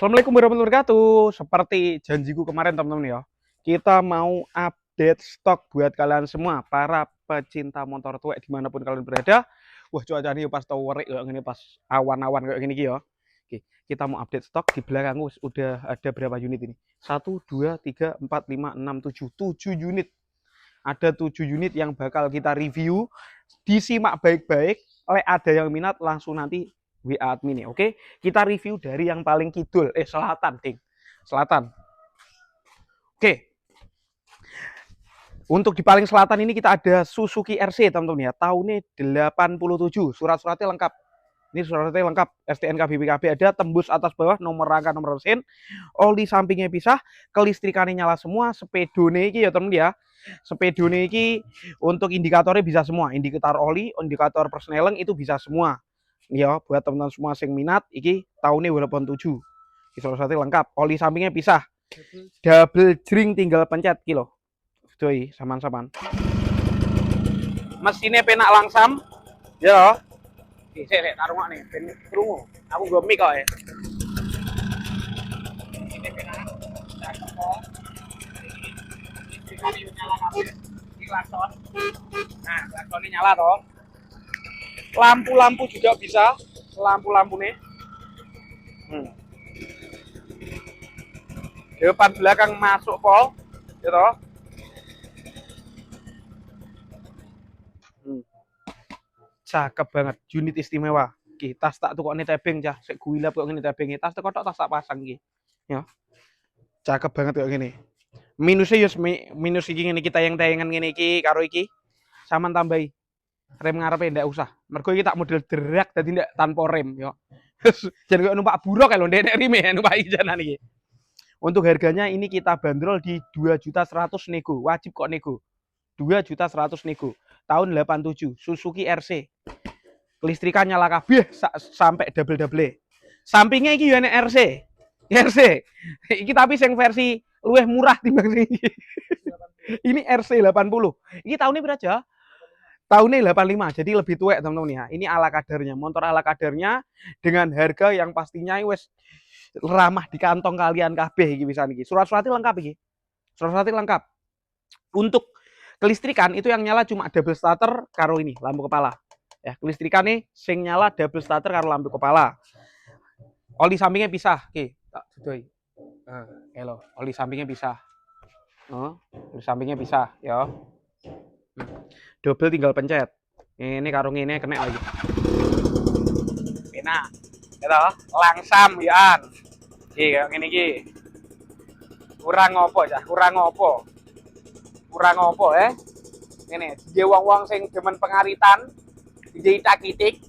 Assalamualaikum warahmatullahi wabarakatuh. Seperti janjiku kemarin teman-teman ya, kita mau update stok buat kalian semua para pecinta motor tua dimanapun kalian berada. Wah cuaca ini pas tau werik kayak gini, pas awan-awan kayak gini ya. Oke, kita mau update stok. Di belakangku udah ada berapa unit ini? 1, 2, 3, 4, 5, 6, 7 unit. Ada 7 unit yang bakal kita review. Disimak baik-baik. Oleh ada yang minat langsung nanti WA admin ya, oke? Kita review dari yang paling kidul, selatan, ding. Selatan. Oke. Untuk di paling selatan ini kita ada Suzuki RC, teman-teman ya. Tahunnya 87, surat-suratnya lengkap. Ini surat-suratnya lengkap, STNK BPKB ada, tembus atas bawah, nomor rangka, nomor mesin, oli sampingnya pisah, kelistrikannya nyala semua, sepedone iki ya teman ya. Sepedone iki untuk indikatornya bisa semua, indikator oli, indikator persneling itu bisa semua. Ya, buat teman-teman semua yang minat, iki tahunnya 87. Surat-suratnya lengkap, oli sampingnya pisah. Double jring tinggal pencet kilo. Doi, saman-saman. Mesinnya penak langsam. Ya. Oke, saya taruh nih, ben krungu. Aku gue mic kok ya. Ini penak. Ini nyala kabeh. Ini klakson. Nah, klaksonnya nyala toh. Lampu-lampu juga bisa, lampu-lampu nih. Depan belakang masuk pol, gitu. Cakep banget, unit istimewa. Ki, tas tak tuh kok ini tebing cah, sek guilap kok ini tebing. Tas tuh kotok tas tak pasang ki. Ya. Cakep banget kok gini. Minusnya yus minus iki ngene kita yang tayangan ngene iki karo iki. Saman tambahi. Rem ngarepe ndak usah. Mergo iki tak model derak dadi ndak tanpa rem yo. Jangan kok numpak buruk kalau ndek rime numpak ijanan iki. Untuk harganya ini kita bandrol di 2.100.000 nego. Wajib kok nego. 2.100.000 nego. Tahun 87 Suzuki RC. Kelistrikan nyala kabeh sampai double-double. Sampingnya iki yo RC. RC. Iki tapi sing versi luwih murah timbang sing iki. Ini RC 80. Ini tahunnya berapa? Tahunnya 85, jadi lebih tua teman-teman ya. Ini ala kadarnya, motor ala kadarnya dengan harga yang pastinya wes ramah di kantong kalian kabeh iki bisa niki. Surat-suratnya lengkap iki. Surat-suratnya lengkap. Untuk kelistrikan itu yang nyala cuma double starter karo ini, lampu kepala. Ya, kelistrikan nih sing nyala double starter karo lampu kepala. Oli sampingnya pisah, oke. Tak dudoi. Elo, oli sampingnya pisah. Oli sampingnya pisah, ya. Double tinggal pencet. Ini karung ini kena lagi. Enak. Gitu, langsam ya. Kayak gini iki. Kurang ngopo ya? Kurang ngopo? Kurang ngopo Ini dia wong-wong sing demen pengaritan, DJ tak-kitik,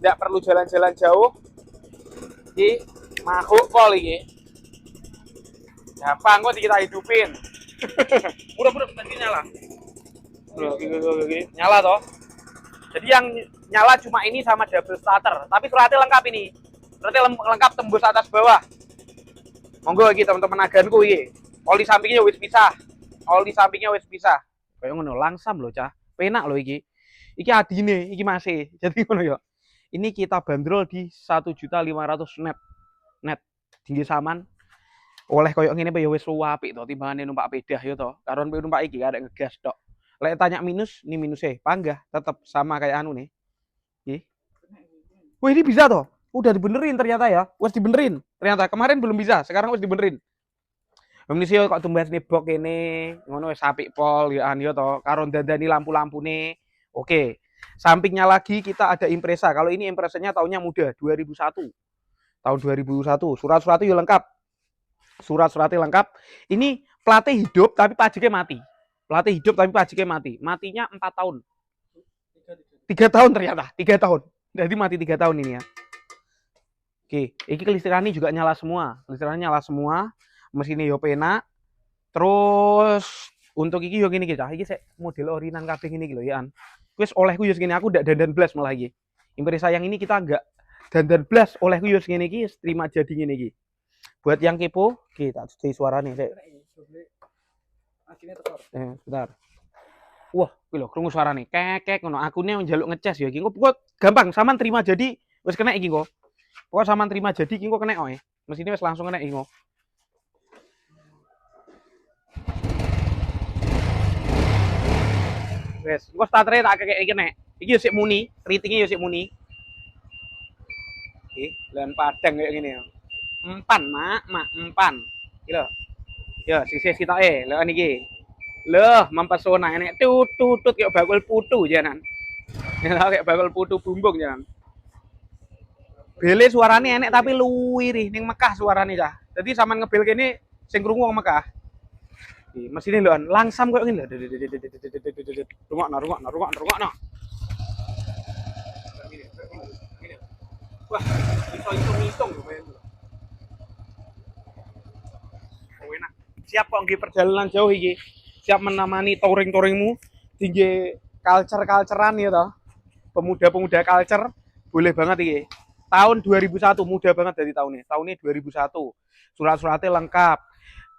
tidak perlu jalan-jalan jauh. Iki makhluk pol iki. Gampang kok kita hidupin. Udah nanti nyala. Nyala toh. Jadi yang nyala cuma ini sama double starter, tapi suratnya lengkap ini. Suratnya lengkap tembus atas bawah. Monggo iki teman-teman aganku iki. Oli sampingnya wis pisah. Oli sampingnya wis pisah. Kayak ngono langsam loh cah. Penak loh iki. Iki adine, iki masih. Jadi ngono ya. Ini kita bandrol di 1.500.000 net. Net tinggi saman. Oleh koyo ngene ya wis apik to timbangane numpak pedah ya to. Karon numpak iki arek ngegas tok. Lek tanya minus, ini minusnya panggah tetap sama kayak anu nih. Wah ini bisa toh, udah dibenerin ternyata ya, wes dibenerin. Ternyata kemarin belum bisa, sekarang wes dibenerin. Indonesia kok tumbas nih bok ini, ngono wes apik pol ya anjo toh. Karon dandani lampu-lampu nih, oke. Sampingnya lagi kita ada Impreza. Kalau ini Imprezanya tahunnya muda, 2001. Tahun 2001. Surat-suratnya lengkap. Surat-suratnya lengkap. Ini platnya hidup tapi pajaknya mati. Pelatih hidup tapi pajaknya mati. Matinya 4 tahun. 3 tahun ternyata. 3 tahun. Jadi mati 3 tahun ini ya. Oke. Ini kelistrikannya juga nyala semua. Kelistrikannya nyala semua. Mesinnya yo penak. Terus untuk iki yo gini kita. Iki saya model orinan kabeh gini lho ya. Wis olehku yo segini. Aku ndak dandan blas malah iki. Impreza sayang ini kita enggak dandan blas. Olehku yo segini iki terima jadi gini iki. Buat yang kepo, kita cuci suaranya sik. Bentar. Wah, lho krungu suarane. Kek ngono. Akune njaluk ngecas ya iki. Kok gampang sampean terima jadi wis kena iki kok. Pokok sampean terima jadi iki kok kena oe. Mesine wis langsung kena ingo. Wes, engko startere tak kekek iki nek. Iki yo sik muni, ratingnya yo sik muni. Iki, lan padang kayak gini ya. Empan, mak, empan. Iki lho. Ya, sisi sitoke, lho niki. Loh, mempesona enek tutut kayak bakul putu janan. Ya kayak bakul putu bumbung janan. Bele suarane enek tapi luwih ning Mekah suarane cah. Jadi sampean ngebel kene sing krungu wong Mekah. Iki mesine lho langsam koyo ngene lho. Rungokno. Wah, iso hitung-hitung lho men. Oh, enak. Siap kok nggih perjalanan jauh iki. Siap menemani touring-touringmu tinggi culture-culturean ya toh. Pemuda-pemuda culture boleh banget iki. Tahun 2001 muda banget dari tahunnya. Tahunnya 2001. Surat-suratnya lengkap.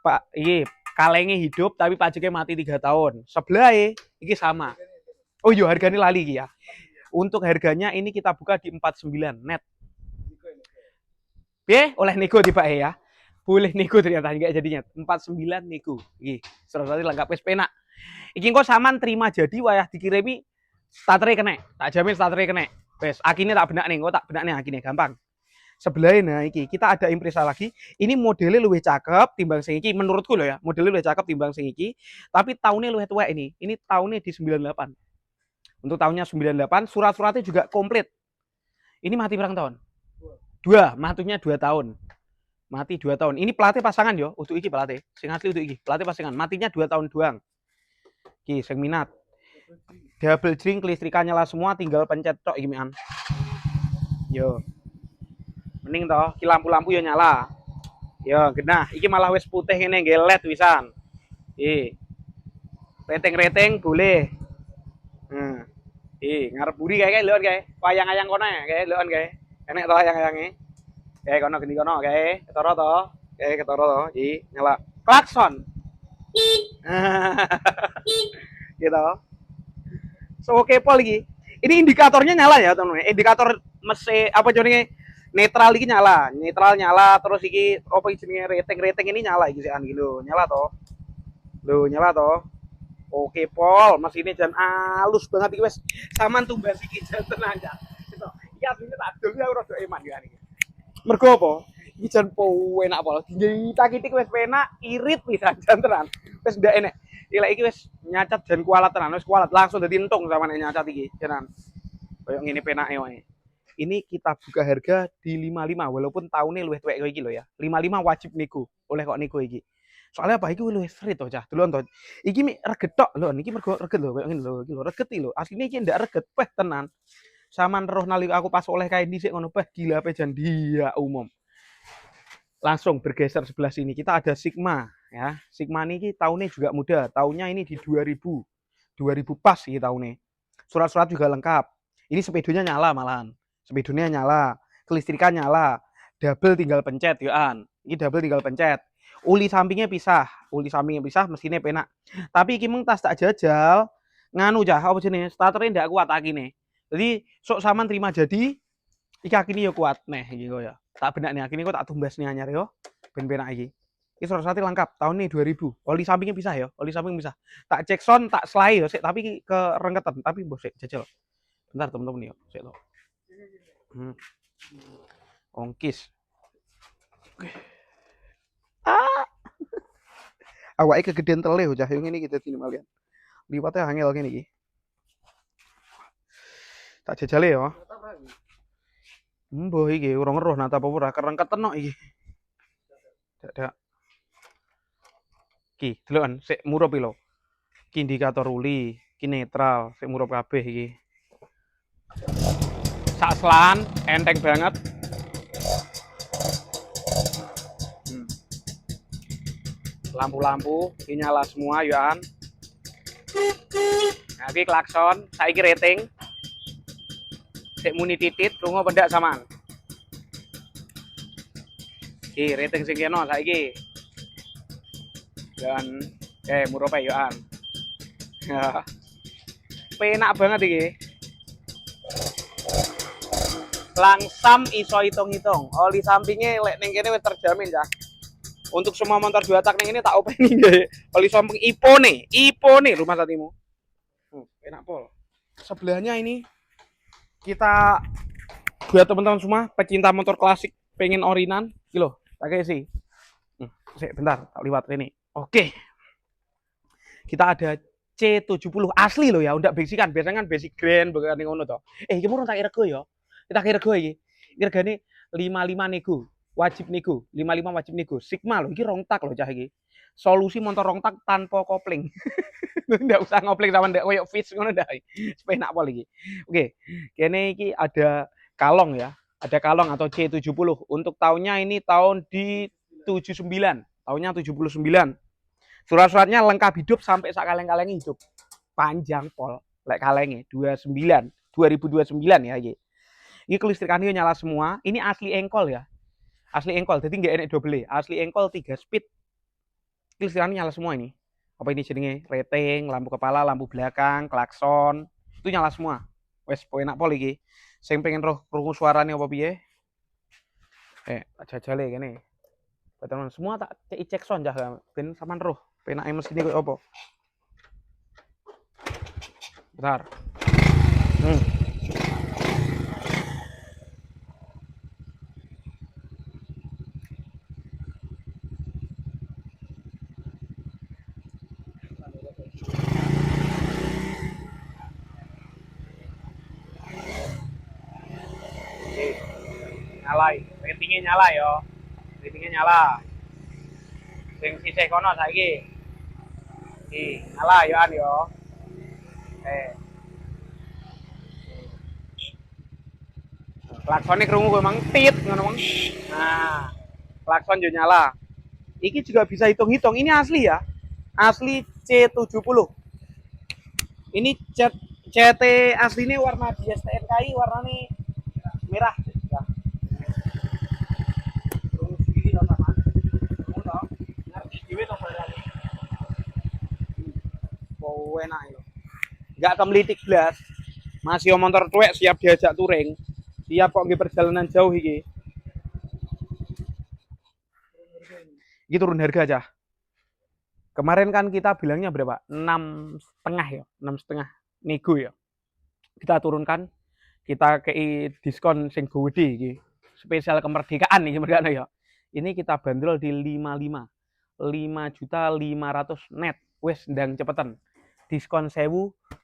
Pak, iki kalengnya hidup tapi pajaknya mati 3 tahun. Sebelahnya iki sama. Oh iya harganya lali iki ya. Untuk harganya ini kita buka di 49 net. Oleh nego tiba ya. Boleh nego ternyata enggak jadinya. 49 nego. Iki, surat-suratnya lengkap wis penak. Iki kok saman terima jadi wayah dikirimi startere kena. Tak jamin startere kena. Wes, akine tak benak nih, kok tak benak nih akine gampang. Sebelahnya nah iki kita ada Impreza lagi. Ini modelnya luwih cakep timbang sing iki menurutku loh ya. Modelnya luwih cakep timbang sing iki, tapi tahunnya luwih tua ini. Ini tahunnya di 98. Untuk tahunnya 98, surat-suratnya juga komplit. Ini mati berapa tahun? 2, matinya 2 tahun. Mati 2 tahun. Ini pelatih pasangan yo, untuk iki pelatih. Sing asli untuk iki, pelatih pasangan. Matinya 2 tahun doang. Iki sing minat. Double drink kelistrikan nyala semua, tinggal pencet tok iki mian. Yo. Mending toh, ki lampu-lampu yo nyala. Yo, genah. Iki malah wis putih ngene nggih LED wisan. Rating-rating boleh. Ngarep buri kae lho kae. Wayang-ayang kono kae lho kae. Enek toh ayang-ayange. Kae kono geni kono kae. Ketara toh. Kae ketara toh. Nyala. Klakson. Gitu. So oke pol iki. Ini indikatornya nyala ya teman-teman. Indikator mesin apa jenenge netral iki nyala. Netral nyala terus iki apa jenenge rating ini nyala iki sekan iki lho. Nyala toh. Lho nyala toh. Oke pol, mesinnya jan halus banget iki wis. Saman tumbas iki jan tenan ya. Gitu. Iki asline tak dol aku rada eman ya iki. Mergo apa? Iki jan enak pol. Ditak-itik wis penak, irit pisan jan tenan. Wis ndak enek. Iki wis nyacat jan kualat tenan, wis kualat langsung dadi entung sama nek nyacat iki, tenan. Kayak ngene penake wae. Ini kita buka harga di 55 walaupun tahunnya luwih tuwek iki lho ya. 55 wajib nego. Oleh kok nego iki. Soalnya apa iki luwih free to cah. Delon to. Iki mi reget tok lho, niki mergo reget lho kayak ngene lho, iki lho reget lho. Asline iki ndak reget, peh tenan. Saman roh nalika aku pas oleh kae dhisik ngono peh gila pe jan dia umum. Langsung bergeser sebelah sini. Kita ada Sigma ya. Sigma ini tahunnya juga muda. Tahunnya ini di 2000. 2000 pas ini tahunnya. Surat-surat juga lengkap. Ini sepedonya nyala malahan. Sepedonya nyala, kelistrikan nyala. Double tinggal pencet yoan. Ini double tinggal pencet. Uli sampingnya pisah. Uli sampingnya pisah mesinnya penak. Tapi iki mung tas tak jajal nganu cah apa jenenge? Starternya ndak kuat akine. Jadi sok saman terima jadi iki akine yo kuat neh iki kok ya. Tak benak nih akhirnya kok tak tumbas nih anyar yo ben penak iki. Iki surat-suratnya lengkap tahun nih 2000. Oli sampingnya pisah ya, oli samping pisah. Tak cek sound, tak slide yo sik tapi ke rengketan tapi mbok sik jajal. Bentar teman-teman yo sik to. Ongkis. Oke. Awake kegedean tele cah yo ngene iki dadi malian. Liwate angel ngene iki. Tak jajale yo. Mbah iki urung eruh nata apa ora kerengketen kok iki. Dak. Ki, deloken sik murup iki lho. Ki indikator uli, ki netral, sik murup kabeh iki. Sak selan, enteng banget. Lampu-lampu iki nyala semua yoan. Nah, iki klakson, saiki rating. Sik muni titit, lunga pendak saman. Iki rating sing kene saiki. Dan murup ae yoan. Penak banget iki. langsam iso hitung-hitung. Oli sampingnya lek ning kene wis terjamin ya. Untuk semua motor 2 tak ning ini tak openi nggih. Oli samping Ipone rumah satimu. Enak pol. Sebelahnya ini kita buat teman-teman semua pecinta motor klasik pengen orinan, iki lho, tak kayak sih. Bentar, tak liwat ini. Oke. Kita ada C70 asli loh ya, ndak basican. Biasanya kan basic grand bukan ngono to. Iki murah tak rego ya. Kita rego iki. Regane 55 nego. Wajib nego, 55 wajib nego. Sigma loh, iki rong tak loh cah iki. Solusi motor rong tak tanpa kopling. Ndak usah ngopling sama ndak koyo Fish ngono ndak. Sepenak pol iki. Oke. Kene iki ada kalong ya. Ada kalong atau C70. Untuk tahunnya ini tahun di 79. Tahunnya 79. Surat-suratnya lengkap hidup sampai sak kaleng-kaleng hidup. Panjang pol. Lek kalenge 2029 ya iki. Ini kelistrikannya nyala semua. Ini asli engkol ya. Asli engkol. Jadi nggak enak double. Asli engkol 3 speed. Kelistrikannya nyala semua ini. Apa ini jenenge? Rating, lampu kepala, lampu belakang, klakson. Itu nyala semua. Wes enak pol iki. Sing pengen roh krungu suarane apa piye? Jajale kene. Teman semua tak cek sound jah ben sampean roh. Penake mesin koyo apa? Bentar. Nyala, ratingnya nyala ya. Ratingnya nyala. Sing sisih kono saiki. Nyala ya an yo. Klaksonnya krungu memang tit ngono mang. Nah, klakson yo nyala. Iki juga bisa hitung-hitung. Ini asli ya. Asli C70. Ini CT asli ini warna di STNKI warnanya merah. Ya. Oh, enak itu. Enggak kemelitik blas. Masih motor tuwek siap diajak touring. Siap kok nggih perjalanan jauh iki. Iki turun harga aja. Kemarin kan kita bilangnya berapa? 6,5 ya, 6,5 nego ya. Kita turunkan, kita kei diskon sing gede iki. Spesial kemerdekaan nih mereka ya. Ini kita bandrol di 55. 5.500.000 net. Wes ndang cepetan. Diskon 1000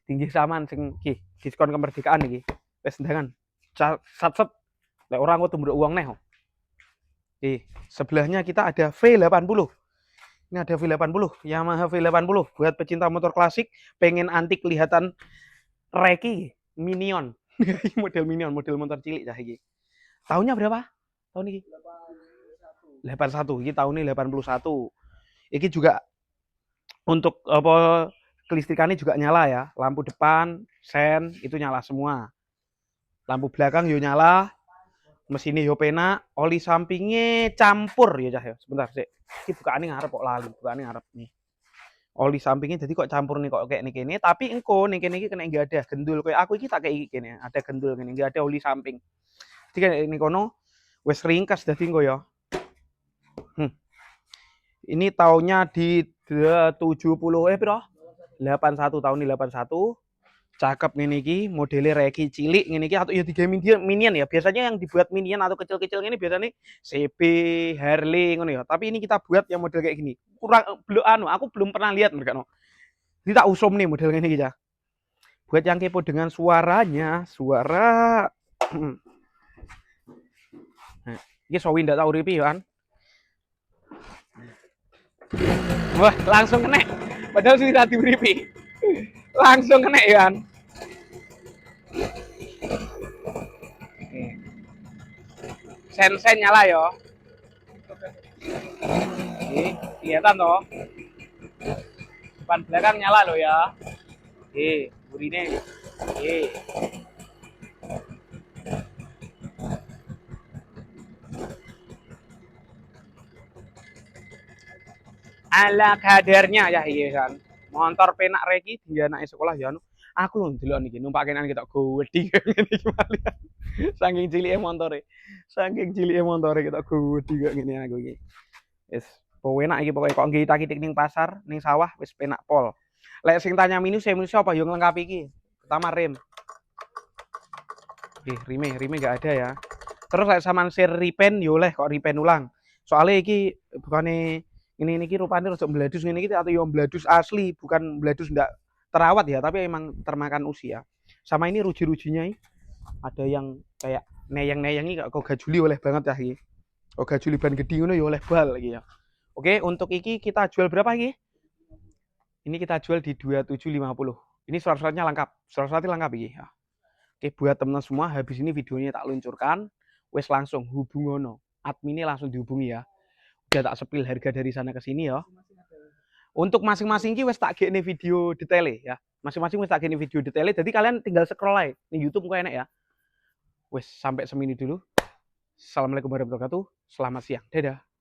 tinggi saman sing iki, diskon kemerdekaan iki. Wes ndangan. Sat-set. Lek orang kok tumbruk uang neh. Sebelahnya kita ada V80. Ini ada V80, Yamaha V80 buat pecinta motor klasik, pengen antik kelihatan reki, minion. Model minion, model motor cilik cah iki. Tahunnya berapa? Tahun ini? 81. Iki tahun ini 81. Iki juga untuk apa kelistrikannya juga nyala ya. Lampu depan, sen itu nyala semua. Lampu belakang yo nyala. Mesinnya yo penak, oli sampingnya campur ya cah ya. Sebentar sih. Iki bukaane ngarep kok lali, bukaane ngarep nih. Oli sampingnya jadi kok campur nih kok kayak nih, tapi engko nih kene iki kena enggak ada gendul kayak aku iki tak kayak kene, ada gendul kene enggak ada oli samping. Jadi kayak ini kono wes ringkas dadi engko ya. Ini tahunnya di 70 piro? 81 tahun ini 81. Cakep ngene iki, modelnya reki cilik ngene iki atau ya tiga minion ya. Biasanya yang dibuat minion atau kecil-kecil ini biasanya CB, Harley ngono ya. Tapi ini kita buat yang model kayak gini. Belum aku belum pernah lihat mereka no. Ini tak usum nih model ini ya. Buat yang kepo dengan suaranya, suara nah, ini Sowi ndak tahu ripi kan. Wah, langsung kena. Padahal sudah diberi langsung kena ya kan. Sen-sen nyala ya. Kelihatan toh. Depan belakang nyala loh ya. Burine. Ala kadarnya ya iya kan. Motor penak reki dia naik sekolah ya. Aku lho ndelok niki numpak kenan kita gede ngene iki. Saking cilike montore. Saking cilike montore kita gudi kok ngene aku iki. Wis enak iki pokoke kok nggih kita ning pasar, ning sawah wis penak pol. Lek sing tanya minus apa yo nglengkapi iki. Pertama rem. Rime enggak ada ya. Terus lek sampean share repaint yo oleh kok repaint ulang. Soalnya iki bukane ini iki rupane rada mbladus ngene iki atau yo mbladus asli, bukan mbladus ndak terawat ya, tapi emang termakan usia. Sama ini ruji-rujinya ada yang kayak neyeng-neyengi kok gajuli oleh banget ya iki. Kok gajuli ban gede ngono ya oleh bal iki ya. Oke, untuk iki kita jual berapa iki? Ini kita jual di 2750. Ini surat-suratnya lengkap. Surat-suratnya lengkap iki ya. Oke, buat teman-teman semua, habis ini videonya tak luncurkan, wes langsung hubungono. Adminnya langsung dihubungi ya. Udah tak sepil harga dari sana ke sini ya. Untuk masing-masing ki wes tak gene video detail ya. Masing-masing wes tak gene video detail. Jadi kalian tinggal scroll aja di YouTube kok enak ya. Wes sampai semini dulu. Assalamualaikum warahmatullahi wabarakatuh. Selamat siang. Dadah.